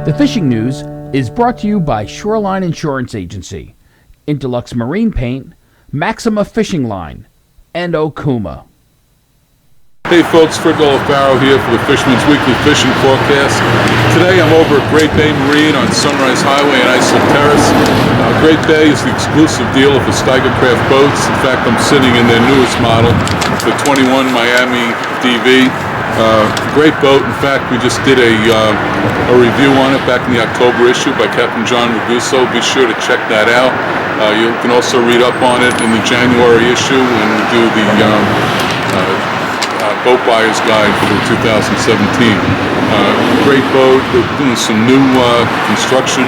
The fishing news is brought to you by Shoreline Insurance Agency, Interlux Marine Paint, Maxima Fishing Line, and Okuma. Hey folks, Golofaro here for the Fisherman's Weekly Fishing Forecast. Today I'm over at Great Bay Marine on Sunrise Highway in Iceland Terrace. Great Bay is the exclusive dealer for Steigercraft boats. In fact, I'm sitting in their newest model, the 21 Miami DV. Great boat. In fact, we just did a review on it back in the October issue by Captain John Raguso. Be sure to check that out. You can also read up on it in the January issue when we do the Boat Buyer's Guide for 2017. Great boat. They're doing some new construction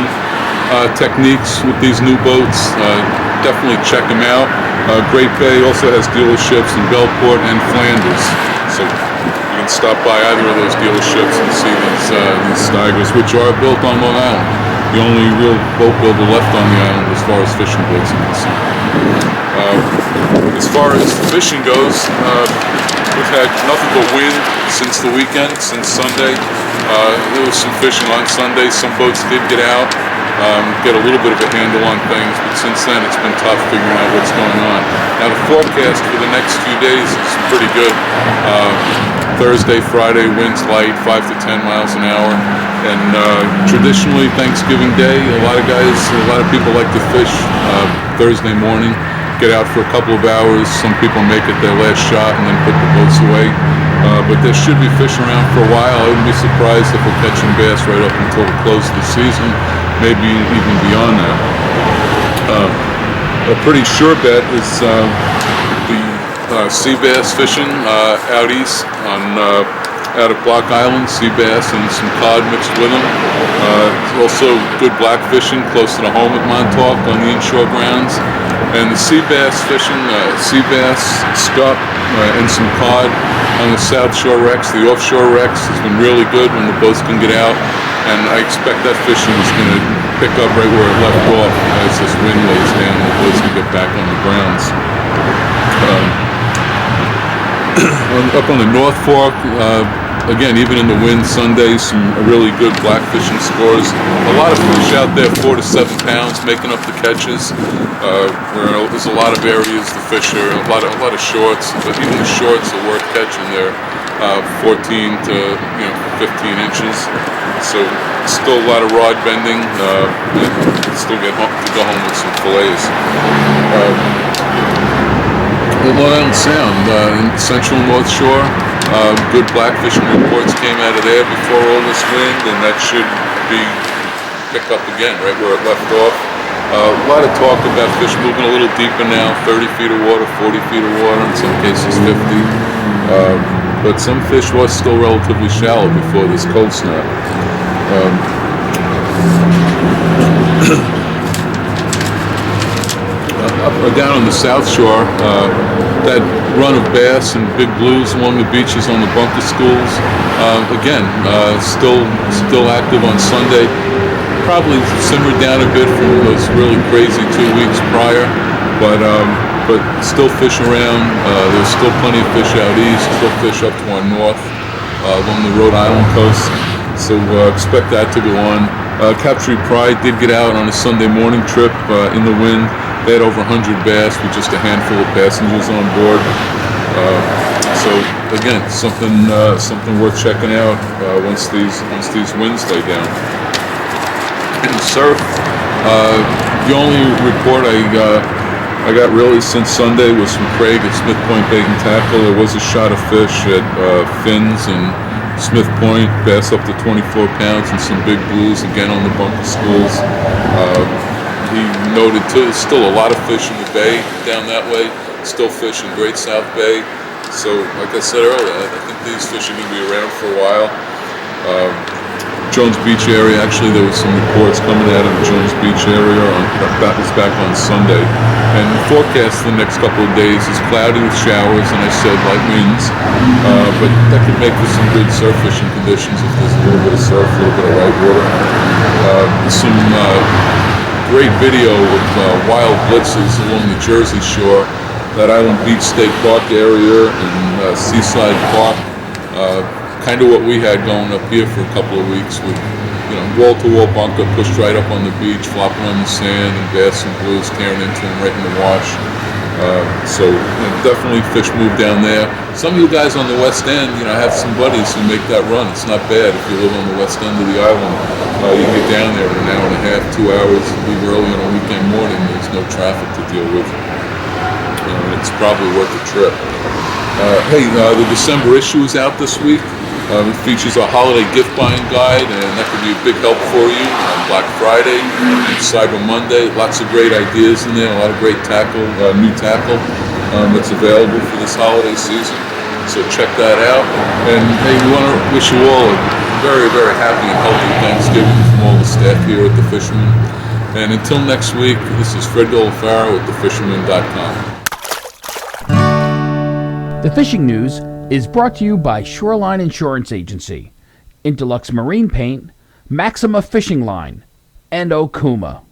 techniques with these new boats. Definitely check them out. Great Bay also has dealerships in Bellport and Flanders, so you can stop by either of those dealerships and see these Steigers, which are built on Long Island. The only real boat builder left on the island as far as fishing boats are concerned. As far as fishing goes, we've had nothing but wind since the weekend, since Sunday. There was some fishing on Sunday. Some boats did get out, get a little bit of a handle on things, but since then it's been tough figuring out what's going on. Now the forecast for the next few days is pretty good. Thursday, Friday, winds light, 5 to 10 miles an hour. And traditionally, Thanksgiving Day, a lot of people like to fish Thursday morning, get out for a couple of hours. Some people make it their last shot and then put the boats away. But there should be fish around for a while. I wouldn't be surprised if we're catching bass right up until the close of the season, maybe even beyond that. A pretty sure bet is the sea bass fishing out east out of Block Island, sea bass and some cod mixed with them. Also good blackfishing close to the home at Montauk on the inshore grounds. And the sea bass fishing, sea bass, scup, and some cod on the South Shore wrecks. The offshore wrecks has been really good when the boats can get out, and I expect that fishing is going to pick up right where it left off as this wind lays down and the boats can get back on the grounds. Up on the North Fork, again, even in the wind Sunday, some really good blackfishing scores. A lot of fish out there, 4 to 7 pounds, making up the catches. Where there's a lot of areas to fish here, a lot of shorts, but even the shorts are worth catching. They're 14 to 15 inches. So still a lot of rod bending. And still get home to go home with some fillets. Long Island Sound in Central North Shore. Good blackfishing reports came out of there before all this wind, and that should be picked up again right where it left off. A lot of talk about fish moving a little deeper now, 30 feet of water, 40 feet of water, in some cases 50. But some fish was still relatively shallow before this cold snap. Down on the South Shore, that run of bass and big blues along the beaches on the bunker schools, again, still active on Sunday. Probably simmered down a bit from those really crazy 2 weeks prior, but still fish around. There's still plenty of fish out east, still fish up to our north along the Rhode Island coast, so expect that to go on. Capture Pride did get out on a Sunday morning trip in the wind. They had over 100 bass with just a handful of passengers on board. So again, something worth checking out once these winds lay down. In the surf, the only report I got really since Sunday was from Craig at Smith Point Bait and Tackle. There was a shot of fish at Fins and Smith Point, bass up to 24 pounds and some big blues again on the bunker schools. He noted too, there's still a lot of fish in the bay down that way, still fish in Great South Bay. So like I said earlier, I think these fish are going to be around for a while. Jones Beach area, actually there was some reports coming out of the Jones Beach area that was back on Sunday. And the forecast for the next couple of days is cloudy with showers, and I said light winds, but that could make for some good surf fishing conditions if there's a little bit of surf, a little bit of right water. Some great video of wild blitzes along the Jersey shore, that Island Beach State Park area and Seaside Park. Kind of what we had going up here for a couple of weeks with wall-to-wall bunker pushed right up on the beach, flopping on the sand, and bass and blues tearing into them right in the wash. So definitely fish move down there. Some of you guys on the west end, I have some buddies who make that run. It's not bad if you live on the west end of the island. You get down there in an hour and a half, 2 hours, leave early on a weekend morning. There's no traffic to deal with. It's probably worth the trip. Hey, the December issue is out this week. It features a holiday gift buying guide, and that could be a big help for you on Black Friday and Cyber Monday. Lots of great ideas in there, a lot of great tackle, new tackle that's available for this holiday season. So check that out. And hey, we want to wish you all a very, very happy and healthy Thanksgiving from all the staff here at the Fisherman. And until next week, this is Fred Golofaro at thefisherman.com. The fishing news is brought to you by Shoreline Insurance Agency, Interlux Marine Paint, Maxima Fishing Line, and Okuma.